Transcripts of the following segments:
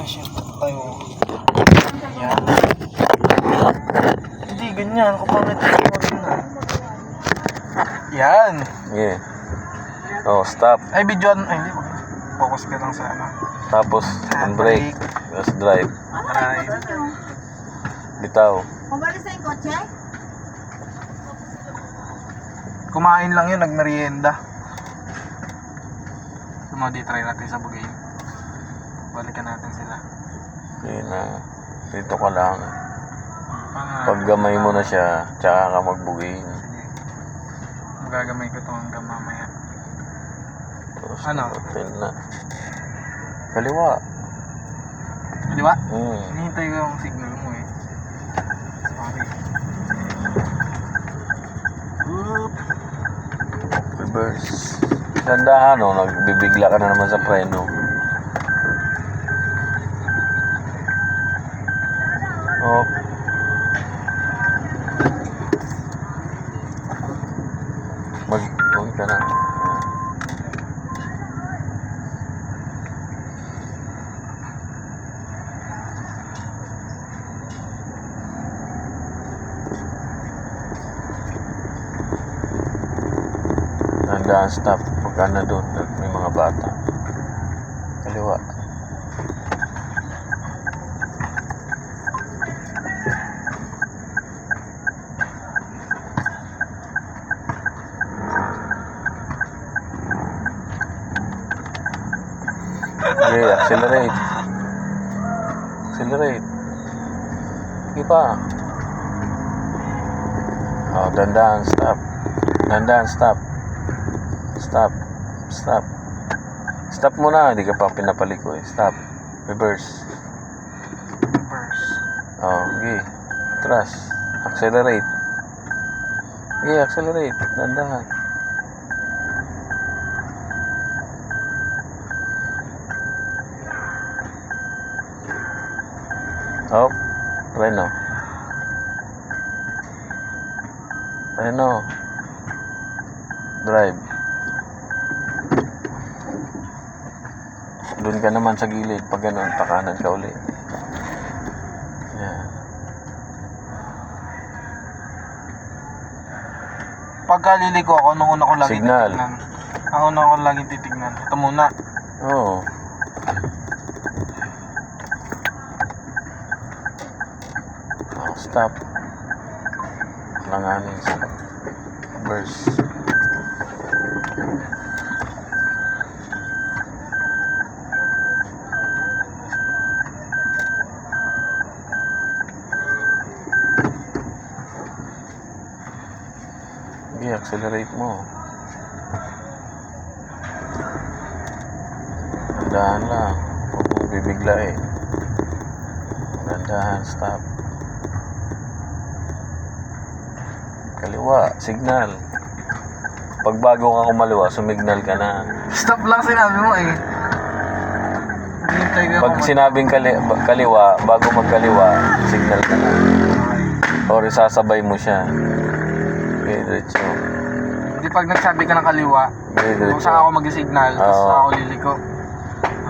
shit. Tayo. Yan. Hindi, ganyan. Kung pangit yung na. Yan. Yeah. Oh, stop. Ay, video. Ay, hindi. Focus ka lang sa ano. Tapos, brake. Tapos drive. Drive. Bitaw. Kumalis na yung kotse? Kumain lang yun, nagmerienda. Sumadi, try natin sa Bugay. Balikan natin sila. Yun na. Dito ka lang. Pag Paggamay mo na siya, tsaka ka magbugin. Sige. Magagamay ko ito hanggang mamaya. Tapos, Ano? hotel na. Kaliwa. Di ba? Hmm. Hinihintay ko yung signal mo eh. Sorry. Oop. Reverse. Tandahan, no? Nagbibigla ka na naman sa preno. Oh. Huwag ka na. Tandaan, stop. Pagka na doon, may mga bata. Kaliwa. Okay, accelerate. Accelerate. Sige pa. Oh, dandan, stop. Dandan, stop. Stop. Stop. Stop muna, hindi ka pa pinapaliko eh. Stop. Reverse. Reverse. Oh, okay. Atras. Accelerate. Okay, accelerate. Dandan. Oh, Reno. Reno. Drive. Doon ka naman sa gilid. Pag gano'n, pakanan ka ulit. Yan. Pagka liliko ako, nung una ko lagi Signal. titignan. Ang una ko lagi titignan. Ito muna. Oo. Oh, stop. Langanin sa verse. Okay, accelerate mo. Dandahan lang. Huwag mong bibiglain. Dandahan, stop. Kaliwa, signal. Pag bago ka kumaliwa, sumignal ka na. Stop lang sinabi mo eh. Hinihintay ko Pag sinabing kaliwa, bago magkaliwa, signal ka na. Or isasabay mo siya. Okay, diretso. Hindi pag nagsabi ka ng kaliwa, Okay, kung diretso. saan ako mag-signal, tapos Oo. ako liliko.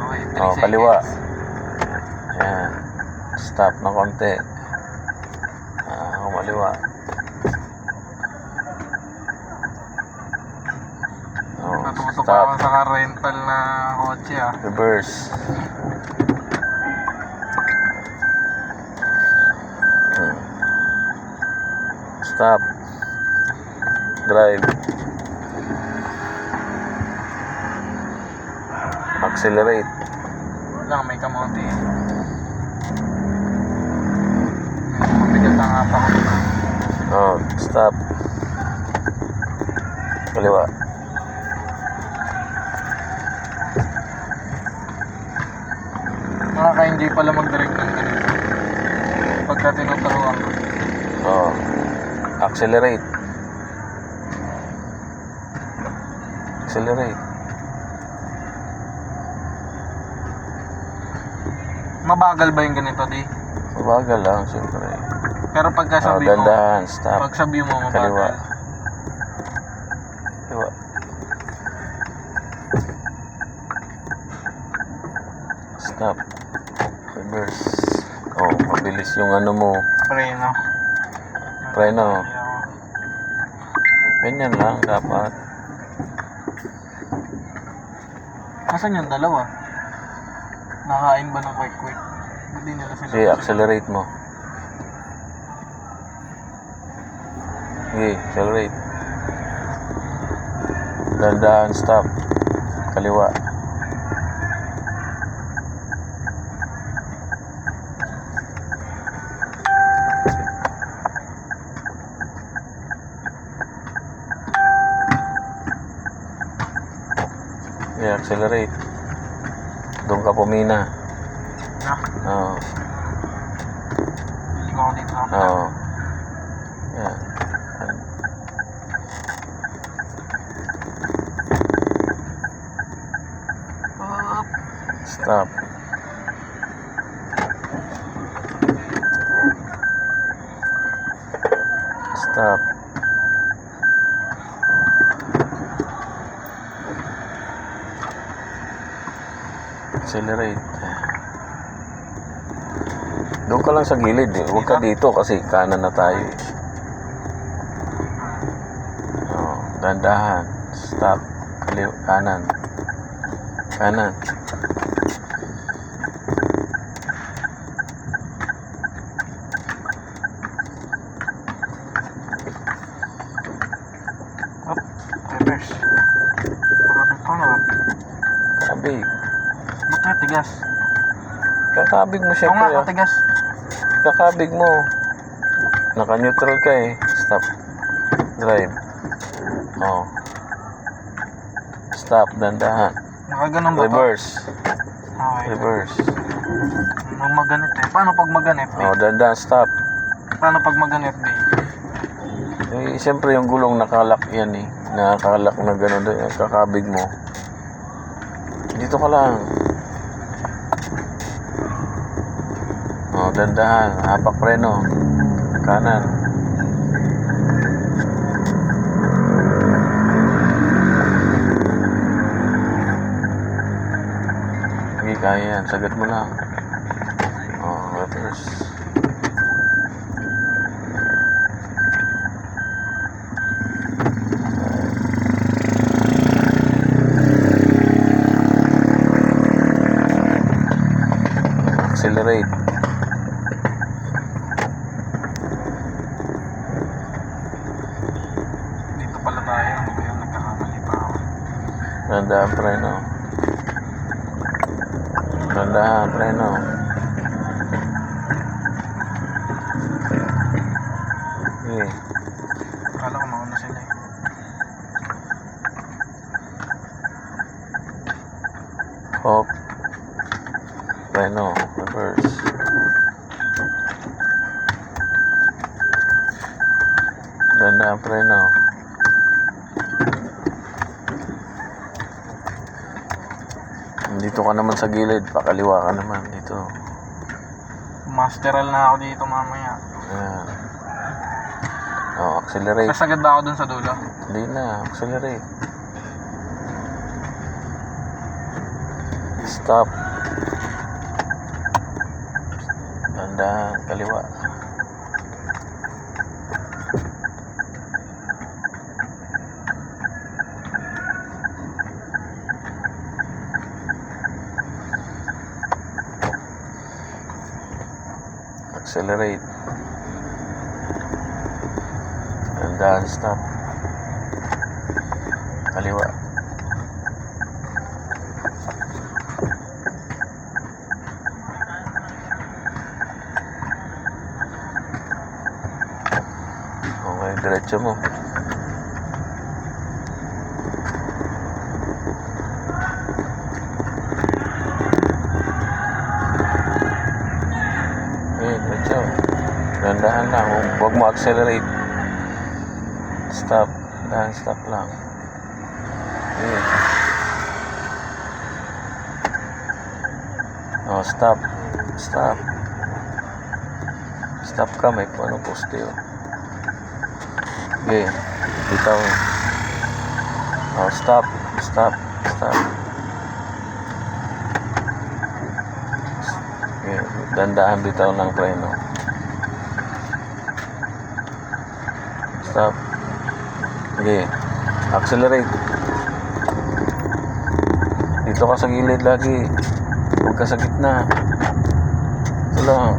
Okay, 3 Oh, seconds. kaliwa. Yan. Stop na konti. Kumaliwa. Oh, Natutok stop. ako sa rental na kotse ah. Reverse. Stop. Drive. Accelerate. Lang, may kamote. Mabigat ang hapak ko na. Oh, stop. Kaliwa. Nakaka-enjoy pala mag-direct ng ganito. Pagka tinuturuan ko. Oh. Accelerate. Accelerate. Mabagal ba yung ganito, di? Mabagal lang, siyempre. Pero pagka Oh, sabi mo, dandahan, stop. pag sabi mo mabagal. Kaliwa. Kaliwa. Stop. Reverse. Oh, mabilis yung ano mo. Preno. Preno. Hindi ako. Ganyan lang dapat. Nasaan yung dalawa? Nakain ba ng quick? Hindi nila sila. Sige, accelerate mo. Sige, accelerate. Dandahan, stop. Kaliwa. Yeah, accelerate. Doon ka pumina. Na, Oo. hindi ko ako dito. Oo. Yeah. Up. Stop. Stop. Accelerate. Doon ka lang sa gilid eh. Huwag ka dito kasi kanan na tayo eh. Oh, dandahan. Stop. Kanan. Kanan. Up. Reverse. Paano ba? Kabig. Ba't natigas? Kakabig mo Oo syempre nga, ah. katigas. Kakabig mo. Naka-neutral ka eh. Stop. Drive. Oh. Stop. Dandahan. Nakaganon ba to? Reverse. Okay. Reverse. Nung maganit eh. Paano pag maganit? Oh, dandahan. Stop. Paano pag maganit eh? Eh, siyempre yung gulong nakalak yan eh. Nakalak na gano'n doon. Yung kakabig mo. Dito ka lang. Oh, dandahan. Hapak preno. Kanan. Sige, kaya yan. Sagad mo lang. Oh, reverse. Accelerate. Dito pala tayo. Hindi ko yung nagkakamali pa ako. Dandahan preno. Dandahan preno. Okay. Akala ko mauna sila eh. Hop. Preno. Reverse. Dandahan preno. Dito ka naman sa gilid. Pakaliwa ka naman. Dito. Masteral na ako dito mamaya. Ayan. Oh, accelerate. Kasagad ba ako dun sa dulo? Hindi na. Accelerate. Stop. Dandahan. Kaliwa. Accelerate. Dandahan. Stop. Kaliwa. Okay, diretso mo. Okay, diretso. Dandahan lang. Huwag mo accelerate. Stop. Dandahan, stop lang. Okay. Oh, stop. Stop. Stop ka, may ano poste oh. Okay, bitaw. Oh, stop. Stop. Stop. Okay. Dandahan bitaw ng preno. Stop. Okay. Accelerate. Dito ka sa gilid lagi. Huwag ka sa gitna. Ito lang.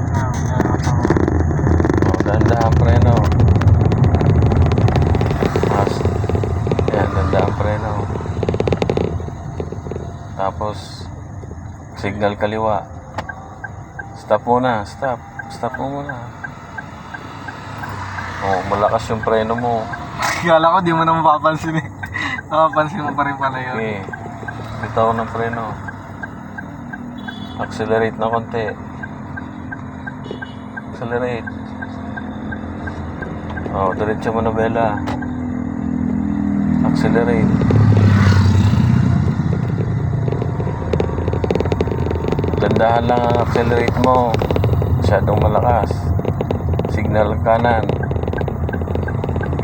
Dandahan preno. Mas. Yan, dandahan preno. Tapos, signal kaliwa. Stop muna, stop. Stop mo muna. Oh, malakas yung preno mo. Kala ko di mo na mapapansin eh. Mapapansin mo pa rin pala yun. Okay. Bitaw ng preno. Accelerate na konti. Accelerate. Oh, diretso mo na bela. Accelerate. Dandahan lang ang accelerate mo. Masyadong malakas. Signal kanan.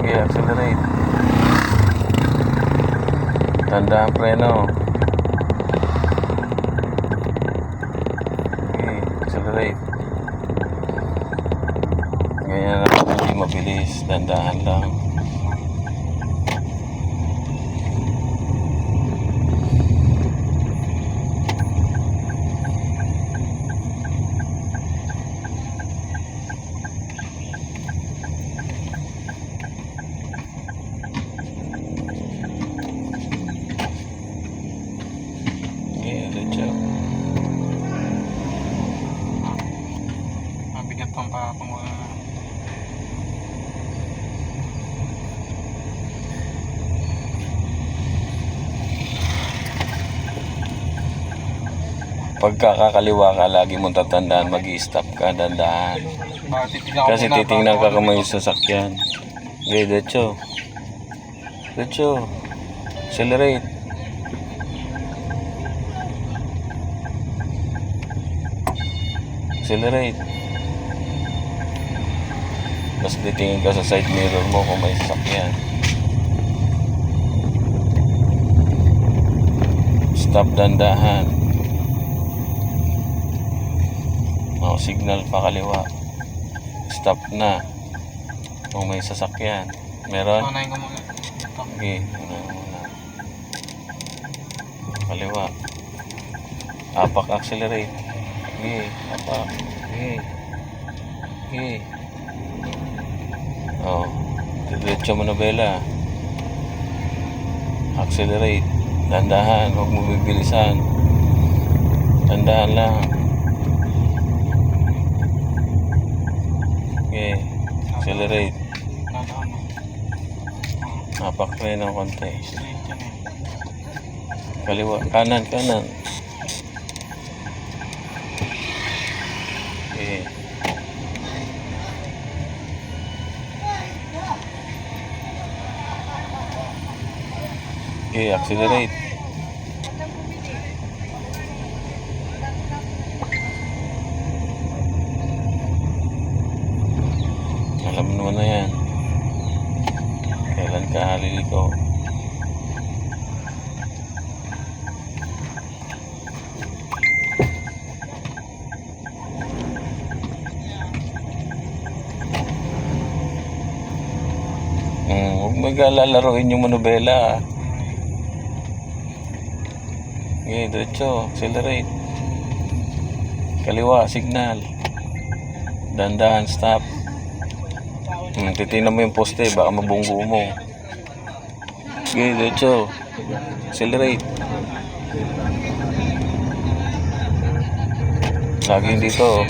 Okay, accelerate. Dandahan preno. Okay, accelerate. Ganyan lang, hindi mabilis. Dandahan lang. Okay, diretso. Mabigat pang pa pang mga... Pagkakakaliwa ka, lagi mong tatandaan, mag-i-stop ka, dandahan. Bakit titignan ko Kasi muna titingnan bago ka ano kung may dito? sasakyan. Okay, diretso. Diretso. Accelerate. Accelerate. Tapos titingin ka sa side mirror mo kung may sasakyan. Stop, dandahan. Oh, signal pa kaliwa. Stop na. Kung may sasakyan. Meron? Unahin ko muna. Ito. Okay, muna. Kaliwa. Apak, accelerate. Okay, apak. Okay. Okay. Oh, diretso mo na bela. Accelerate. Dandahan, huwag mo bibilisan. Dandahan lang. Okay, accelerate. Dadaan mo. Apak rin ng konti. Straight yan eh. Kaliwa, kanan, kanan. Okay. Okay, accelerate. Alam mo naman na yan. Kailan ka liliko. Huwag mag-alalaroin yung manubela. Okay, diretso. Accelerate. Kaliwa, signal. Dandahan, stop. Titignan mo yung poste, baka mabunggo mo. Okay, diretso. Accelerate. Laging dito.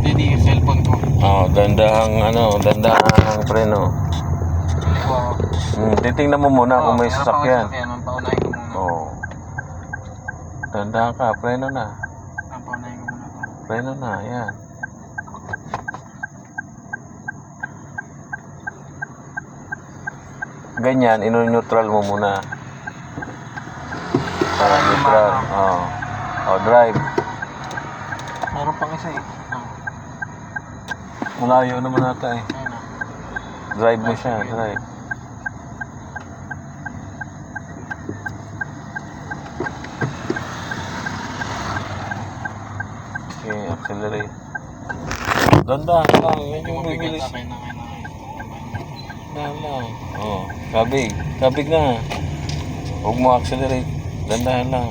Hindi yung cellphone ko. Oh, dandahang preno. Wow. Titingnan mo muna kung may sasakyan. Ang paunahin ko muna. Oh. Dandahan ka, preno na. Ang paunahin ko muna. Preno na, yan. Ganyan, ino-neutral mo muna. Para hindi Neutral. maano. Oh. Oh, drive. Meron pang isa eh. Malayo naman nata eh. Ayun na. Drive mo siya, drive. Okay, accelerate. Dandan lang, yan yung bibilis. Kain na. Dandan lang. Oh, kabig. Kabig na. Huwag mo accelerate. Dandan lang.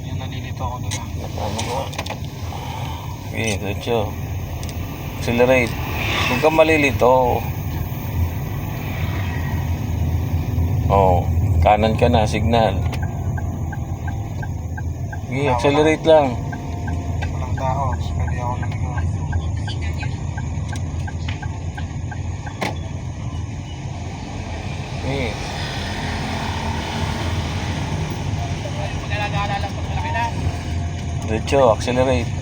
Yan, nalilito ako doon. Ano ba? Okay, diretso. Accelerate. Huwag kang malilito. Oh, kanan ka na, signal. Okay, accelerate lang. Walang tao. Pwede ako naligaw. Okay. Diretso, accelerate.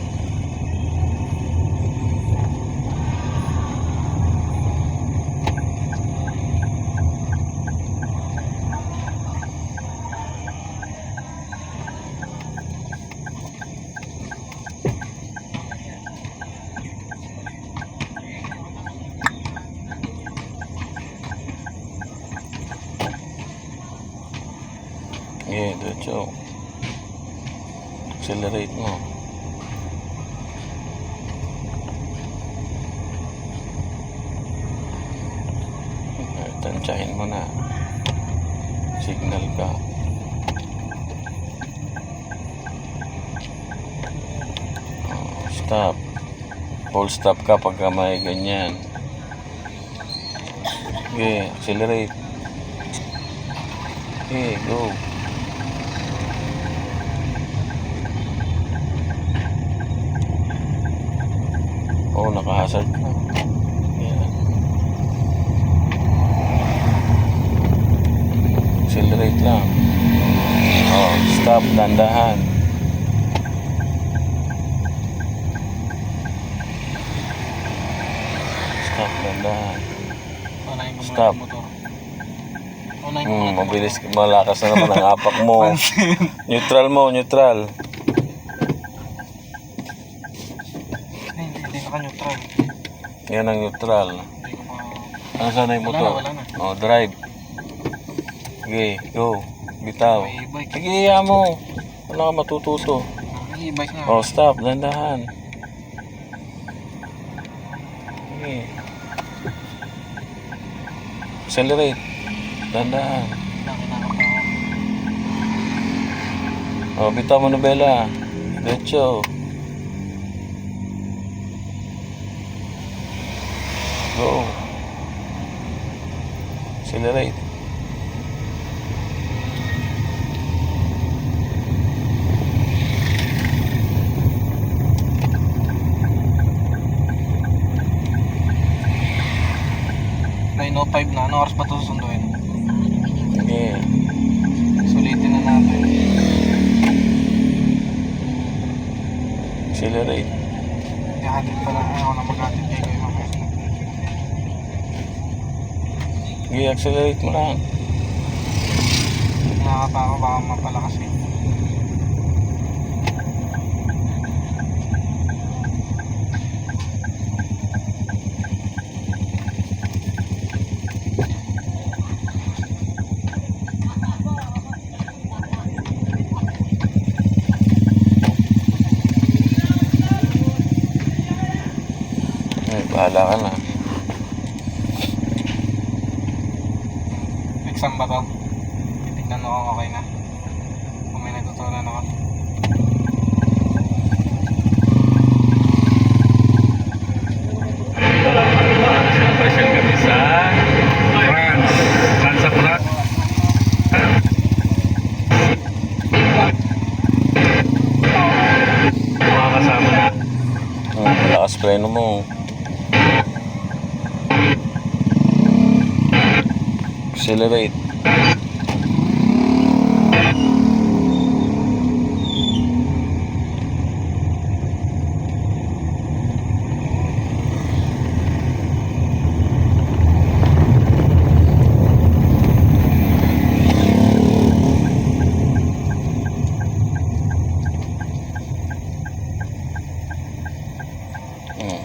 Okay, diretso. Accelerate mo. Tansyahin mo na. Signal ka. Oh, stop. Full stop ka pagka may ganyan. Okay, accelerate. Okay, go. Oh, naka-hazard ka. Yan. Accelerate lang. Oh, stop, dandahan. Stop, dandahan. Unahin ko muna Stop. yung motor. Unahin ko muna yung Mabilis, malakas na naman ang apak mo. Pansin. Neutral mo, neutral. Hindi naka-neutral. Yan ang neutral. Hindi ko pa... Ano sana yung motor? Wala na. Oh, drive. Okay, go. Bitaw. May e-bike. Sige, iya mo. Wala ka matututo. May e-bike nga. Oh, stop. Dandahan. Okay. Accelerate. Dandahan. Nakinakap ako. Oh, bitaw mo nobela. Diretso. Go. Accelerate. Line 05 na. Ano oras ba ito susunduin? Okay. Sulitin na natin. Accelerate. Ihatid pala. Ayaw na maghatid kayo kayo mga. Okay, accelerate mo lang. Nakakapa ako baka mapalakas eh. Ay, bahala ka na. Exam ba to? Titignan mo kung okay na. Kung may natutunan ako. Pasyal kami sa France. France sa France. Mga kasama na. Malakas preno mo. Accelerate.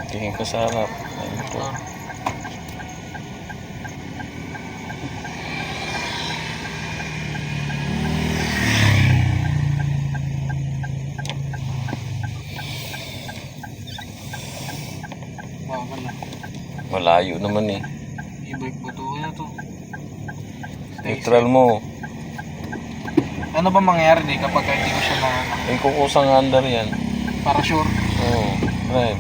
Tingin ka sa harap. Ayun po. Bawal na. Malayo naman eh. E-bike ba ito? Ano to? Neutral mo. Ano ba mangyayari di kapag hindi ko siya na Ay, kukusang under yan. para sure? Oo, right.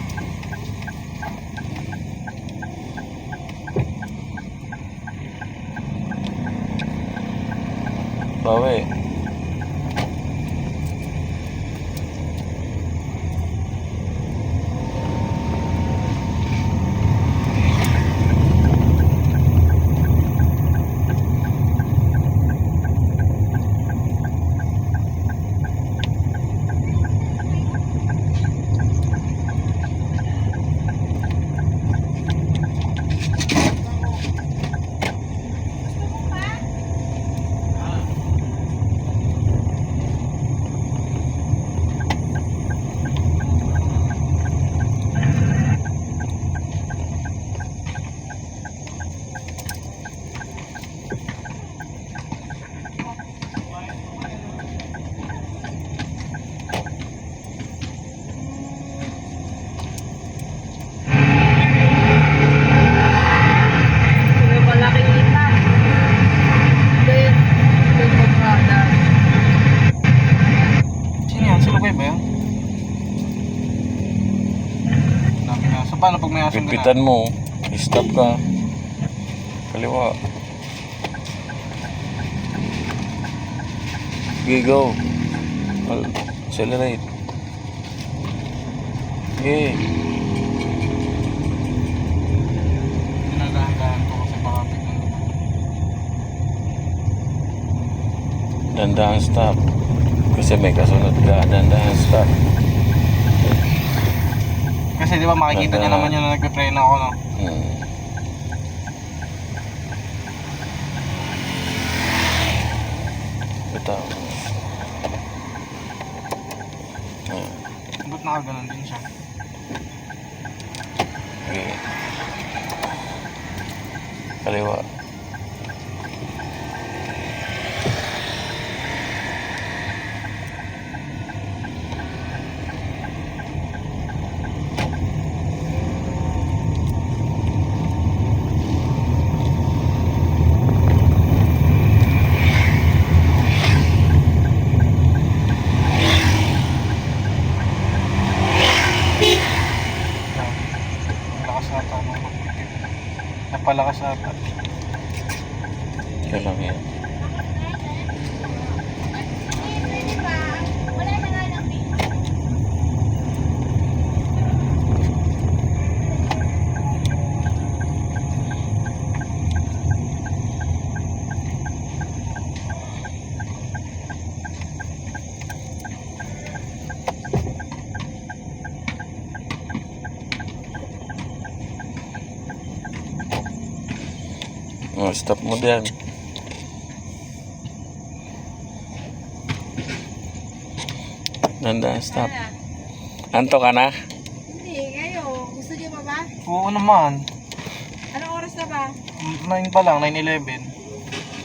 Bawi. Yung malaki kita. Then, yung magkada. Sino yan? Sulubay ba yan? Dami na. So paano pag may asong Pipitan mo. Stop ka. Kaliwa. Okay, go. Accelerate. Okay. Dinadahan-dahan ko kasi baka biglang Dandahan stop. Kasi may kasunod ka. Dandahan stop. Kasi di ba makikita niya naman yun na nagpe-preno ako, no? Ito. Ba't nakaganon din siya? Okay. Kaliwa. Lakas ata nung magpipit. Napalakas ata. Kaya lang yan. Oh, stop mo diyan. Nanda, stop. Anto ka na? Hindi, kayo. Gusto niyo pa ba? Oo naman. Anong oras na ba? 9 pa lang, 9:11.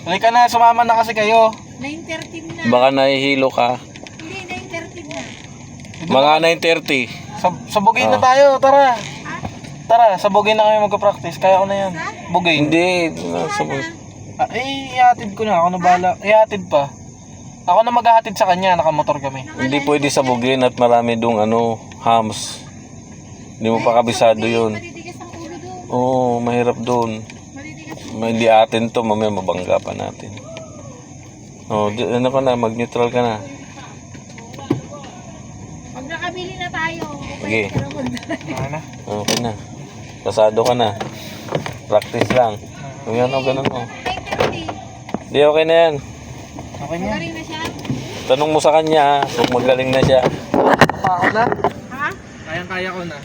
Halika na, sumama na kasi kayo. 9:13 na. Baka nahihilo ka. Hindi, 9:13 na. Mga 9:30. Sabugin na Oh. tayo, tara. Ha? Tara, sabugin na kami magka-practice. Kaya ko na yan. Bugin. Hindi. Ah, ihatid ko na. Ako na bahala. Ihatid pa. Ako na maghahatid sa kanya. Nakamotor kami. Hindi pwede sabugin at marami dong hams. Hindi mo pa kabisado yun. Matitigas ang ulo doon. Oo, mahirap doon. Matitigas. Hindi atin to, mamaya mabangga pa natin. Oh, ano ka na, mag-neutral ka na. Pag nakabili na tayo. Sige. Ano na? Okay na. Pasado ka na. Practice lang. Kung yan o, ganun mo. 9:30. Hindi, okay na yan. Okay niya. Magaling na siya? Tanong mo sa kanya, kung magaling na siya. Ako na. Ha? Kayang-kaya ko na.